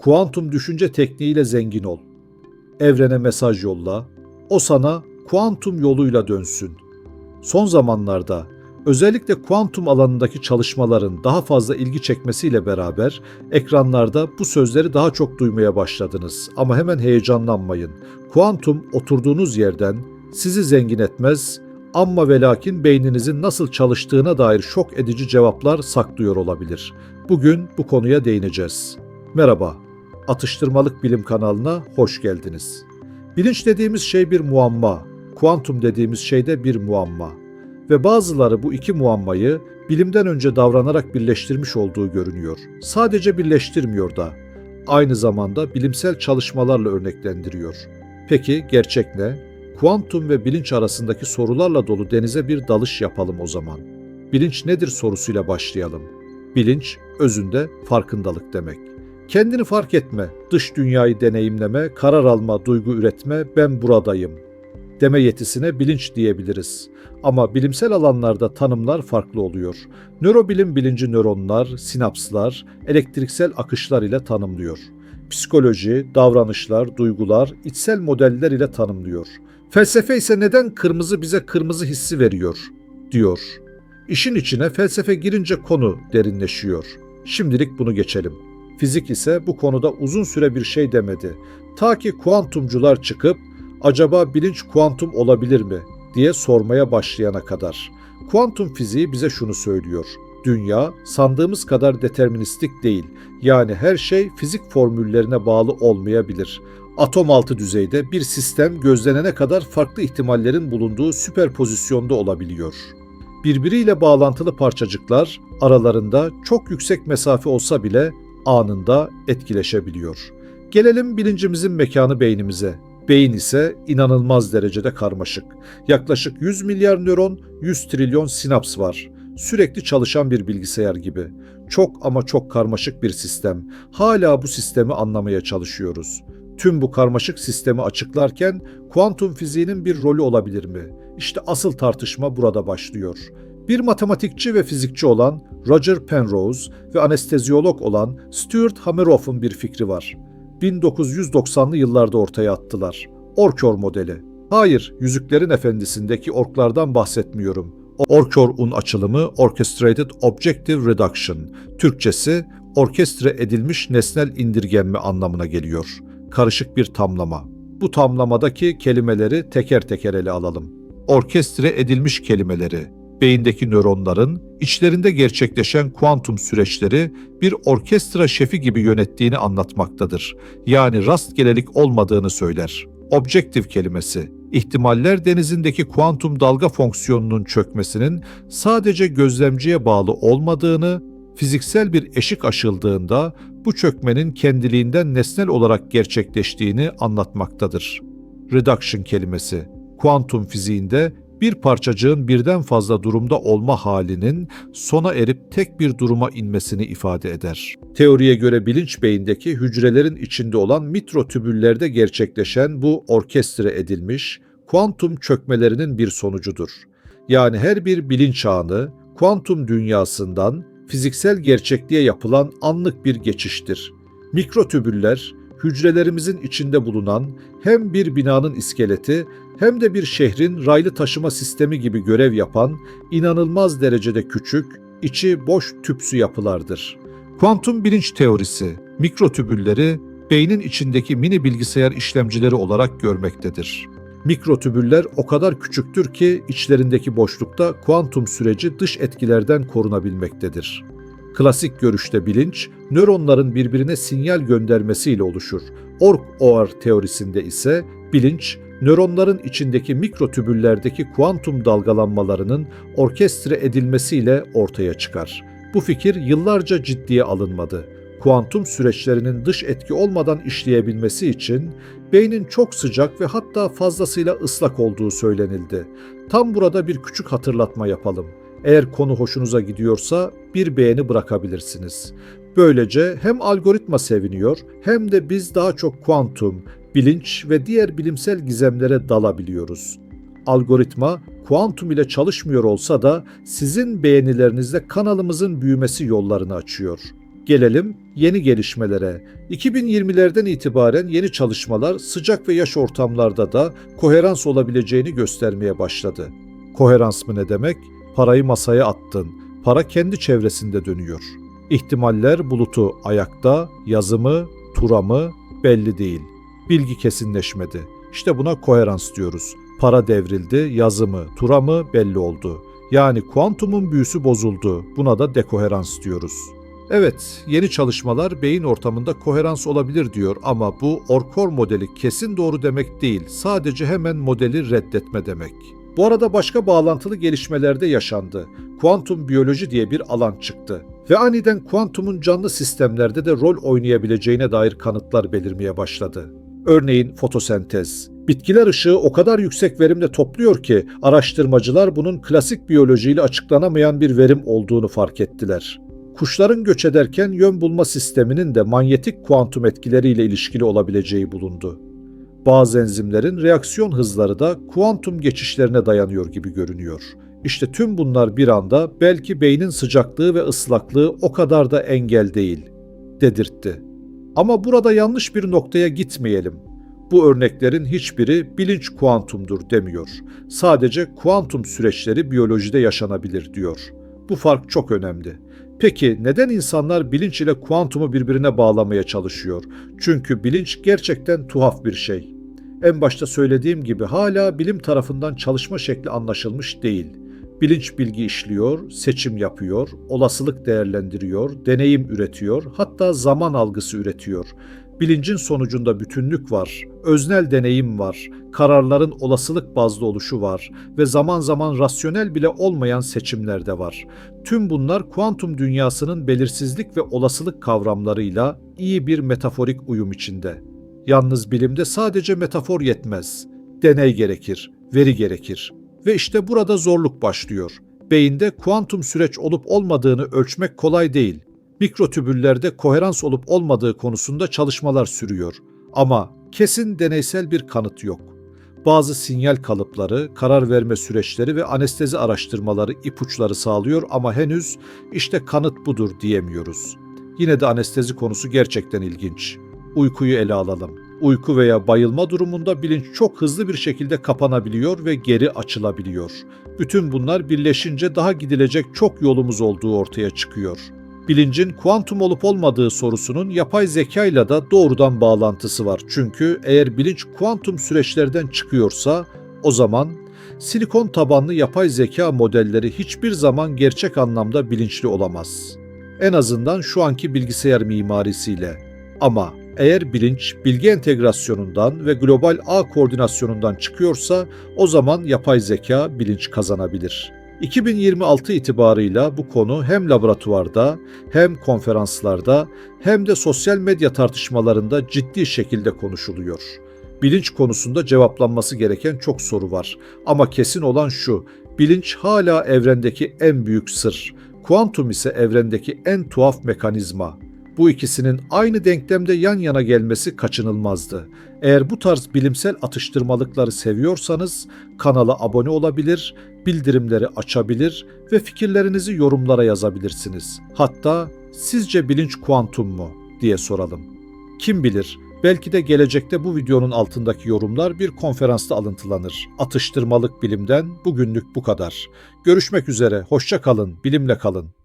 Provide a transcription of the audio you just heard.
Kuantum düşünce tekniğiyle zengin ol. Evrene mesaj yolla. O sana kuantum yoluyla dönsün. Son zamanlarda özellikle kuantum alanındaki çalışmaların daha fazla ilgi çekmesiyle beraber ekranlarda bu sözleri daha çok duymaya başladınız. Ama hemen heyecanlanmayın. Kuantum oturduğunuz yerden sizi zengin etmez, amma ve lakin beyninizin nasıl çalıştığına dair şok edici cevaplar saklıyor olabilir. Bugün bu konuya değineceğiz. Merhaba, Atıştırmalık Bilim kanalına hoş geldiniz. Bilinç dediğimiz şey bir muamma, kuantum dediğimiz şey de bir muamma. Ve bazıları bu iki muammayı bilimden önce davranarak birleştirmiş olduğu görünüyor. Sadece birleştirmiyor da, aynı zamanda bilimsel çalışmalarla örneklendiriyor. Peki gerçek ne? Kuantum ve bilinç arasındaki sorularla dolu denize bir dalış yapalım o zaman. Bilinç nedir sorusuyla başlayalım. Bilinç, özünde farkındalık demek. Kendini fark etme, dış dünyayı deneyimleme, karar alma, duygu üretme, ben buradayım deme yetisine bilinç diyebiliriz. Ama bilimsel alanlarda tanımlar farklı oluyor. Nörobilim bilinci nöronlar, sinapslar, elektriksel akışlar ile tanımlıyor. Psikoloji, davranışlar, duygular, içsel modeller ile tanımlıyor. Felsefe ise neden kırmızı bize kırmızı hissi veriyor, diyor. İşin içine felsefe girince konu derinleşiyor. Şimdilik bunu geçelim. Fizik ise bu konuda uzun süre bir şey demedi. Ta ki kuantumcular çıkıp acaba bilinç kuantum olabilir mi diye sormaya başlayana kadar. Kuantum fiziği bize şunu söylüyor. Dünya sandığımız kadar deterministik değil. Yani her şey fizik formüllerine bağlı olmayabilir. Atom altı düzeyde bir sistem gözlenene kadar farklı ihtimallerin bulunduğu süperpozisyonda olabiliyor. Birbiriyle bağlantılı parçacıklar aralarında çok yüksek mesafe olsa bile anında etkileşebiliyor. Gelelim bilincimizin mekanı beynimize. Beyin ise inanılmaz derecede karmaşık. Yaklaşık 100 milyar nöron, 100 trilyon sinaps var. Sürekli çalışan bir bilgisayar gibi. Çok ama çok karmaşık bir sistem. Hala bu sistemi anlamaya çalışıyoruz. Tüm bu karmaşık sistemi açıklarken kuantum fiziğinin bir rolü olabilir mi? İşte asıl tartışma burada başlıyor. Bir matematikçi ve fizikçi olan Roger Penrose ve anesteziyolog olan Stuart Hameroff'un bir fikri var. 1990'lı yıllarda ortaya attılar. Orkör modeli. Hayır, Yüzüklerin Efendisi'ndeki orklardan bahsetmiyorum. Orkör'un açılımı Orchestrated Objective Reduction. Türkçesi orkestre edilmiş nesnel indirgenme anlamına geliyor. Karışık bir tamlama. Bu tamlamadaki kelimeleri teker teker ele alalım. Orkestre edilmiş kelimeleri, beyindeki nöronların içlerinde gerçekleşen kuantum süreçleri bir orkestra şefi gibi yönettiğini anlatmaktadır. Yani rastgelelik olmadığını söyler. Objective kelimesi, ihtimaller denizindeki kuantum dalga fonksiyonunun çökmesinin sadece gözlemciye bağlı olmadığını, fiziksel bir eşik aşıldığında bu çökmenin kendiliğinden nesnel olarak gerçekleştiğini anlatmaktadır. Reduction kelimesi, kuantum fiziğinde bir parçacığın birden fazla durumda olma halinin sona erip tek bir duruma inmesini ifade eder. Teoriye göre bilinç beyindeki hücrelerin içinde olan mikrotübüllerde gerçekleşen bu orkestre edilmiş kuantum çökmelerinin bir sonucudur. Yani her bir bilinç anı kuantum dünyasından fiziksel gerçekliğe yapılan anlık bir geçiştir. Mikrotübüller, hücrelerimizin içinde bulunan hem bir binanın iskeleti hem de bir şehrin raylı taşıma sistemi gibi görev yapan inanılmaz derecede küçük, içi boş tüpsü yapılardır. Kuantum bilinç teorisi, mikrotübülleri beynin içindeki mini bilgisayar işlemcileri olarak görmektedir. Mikrotübüller o kadar küçüktür ki içlerindeki boşlukta kuantum süreci dış etkilerden korunabilmektedir. Klasik görüşte bilinç, nöronların birbirine sinyal göndermesiyle oluşur. Ork-OR teorisinde ise bilinç, nöronların içindeki mikrotübüllerdeki kuantum dalgalanmalarının orkestre edilmesiyle ortaya çıkar. Bu fikir yıllarca ciddiye alınmadı. Kuantum süreçlerinin dış etki olmadan işleyebilmesi için beynin çok sıcak ve hatta fazlasıyla ıslak olduğu söylenildi. Tam burada bir küçük hatırlatma yapalım. Eğer konu hoşunuza gidiyorsa bir beğeni bırakabilirsiniz. Böylece hem algoritma seviniyor hem de biz daha çok kuantum, bilinç ve diğer bilimsel gizemlere dalabiliyoruz. Algoritma kuantum ile çalışmıyor olsa da sizin beğenilerinizle kanalımızın büyümesi yollarını açıyor. Gelelim yeni gelişmelere. 2020'lerden itibaren yeni çalışmalar sıcak ve yaş ortamlarda da koherans olabileceğini göstermeye başladı. Koherans mı ne demek? Parayı masaya attın. Para kendi çevresinde dönüyor. İhtimaller bulutu ayakta, yazı mı, tura mı belli değil. Bilgi kesinleşmedi. İşte buna koherans diyoruz. Para devrildi, yazı mı, tura mı belli oldu. Yani kuantumun büyüsü bozuldu. Buna da dekoherans diyoruz. Evet, yeni çalışmalar beyin ortamında koherans olabilir diyor ama bu Orkor modeli kesin doğru demek değil. Sadece hemen modeli reddetme demek. Bu arada başka bağlantılı gelişmeler de yaşandı. Kuantum biyoloji diye bir alan çıktı. Ve aniden kuantumun canlı sistemlerde de rol oynayabileceğine dair kanıtlar belirmeye başladı. Örneğin fotosentez. Bitkiler ışığı o kadar yüksek verimle topluyor ki araştırmacılar bunun klasik biyolojiyle açıklanamayan bir verim olduğunu fark ettiler. Kuşların göç ederken yön bulma sisteminin de manyetik kuantum etkileriyle ilişkili olabileceği bulundu. Bazı enzimlerin reaksiyon hızları da kuantum geçişlerine dayanıyor gibi görünüyor. İşte tüm bunlar bir anda belki beynin sıcaklığı ve ıslaklığı o kadar da engel değil, dedirtti. Ama burada yanlış bir noktaya gitmeyelim. Bu örneklerin hiçbiri bilinç kuantumdur demiyor. Sadece kuantum süreçleri biyolojide yaşanabilir diyor. Bu fark çok önemli. Peki neden insanlar bilinç ile kuantumu birbirine bağlamaya çalışıyor? Çünkü bilinç gerçekten tuhaf bir şey. En başta söylediğim gibi hala bilim tarafından çalışma şekli anlaşılmış değil. Bilinç bilgi işliyor, seçim yapıyor, olasılık değerlendiriyor, deneyim üretiyor, hatta zaman algısı üretiyor. Bilincin sonucunda bütünlük var, öznel deneyim var, kararların olasılık bazlı oluşu var ve zaman zaman rasyonel bile olmayan seçimler de var. Tüm bunlar kuantum dünyasının belirsizlik ve olasılık kavramlarıyla iyi bir metaforik uyum içinde. Yalnız bilimde sadece metafor yetmez. Deney gerekir, veri gerekir. Ve işte burada zorluk başlıyor. Beyinde kuantum süreç olup olmadığını ölçmek kolay değil. Mikrotübüllerde koherans olup olmadığı konusunda çalışmalar sürüyor. Ama kesin deneysel bir kanıt yok. Bazı sinyal kalıpları, karar verme süreçleri ve anestezi araştırmaları ipuçları sağlıyor ama henüz işte kanıt budur diyemiyoruz. Yine de anestezi konusu gerçekten ilginç. Uykuyu ele alalım. Uyku veya bayılma durumunda bilinç çok hızlı bir şekilde kapanabiliyor ve geri açılabiliyor. Bütün bunlar birleşince daha gidilecek çok yolumuz olduğu ortaya çıkıyor. Bilincin kuantum olup olmadığı sorusunun yapay zekayla da doğrudan bağlantısı var. Çünkü eğer bilinç kuantum süreçlerden çıkıyorsa o zaman silikon tabanlı yapay zeka modelleri hiçbir zaman gerçek anlamda bilinçli olamaz. En azından şu anki bilgisayar mimarisiyle. Ama eğer bilinç bilgi entegrasyonundan ve global ağ koordinasyonundan çıkıyorsa o zaman yapay zeka bilinç kazanabilir. 2026 itibarıyla bu konu hem laboratuvarda hem konferanslarda hem de sosyal medya tartışmalarında ciddi şekilde konuşuluyor. Bilinç konusunda cevaplanması gereken çok soru var. Ama kesin olan şu, bilinç hala evrendeki en büyük sır. Kuantum ise evrendeki en tuhaf mekanizma. Bu ikisinin aynı denklemde yan yana gelmesi kaçınılmazdı. Eğer bu tarz bilimsel atıştırmalıkları seviyorsanız kanala abone olabilir, bildirimleri açabilir ve fikirlerinizi yorumlara yazabilirsiniz. Hatta sizce bilinç kuantum mu diye soralım. Kim bilir, belki de gelecekte bu videonun altındaki yorumlar bir konferansta alıntılanır. Atıştırmalık bilimden bugünlük bu kadar. Görüşmek üzere, hoşça kalın, bilimle kalın.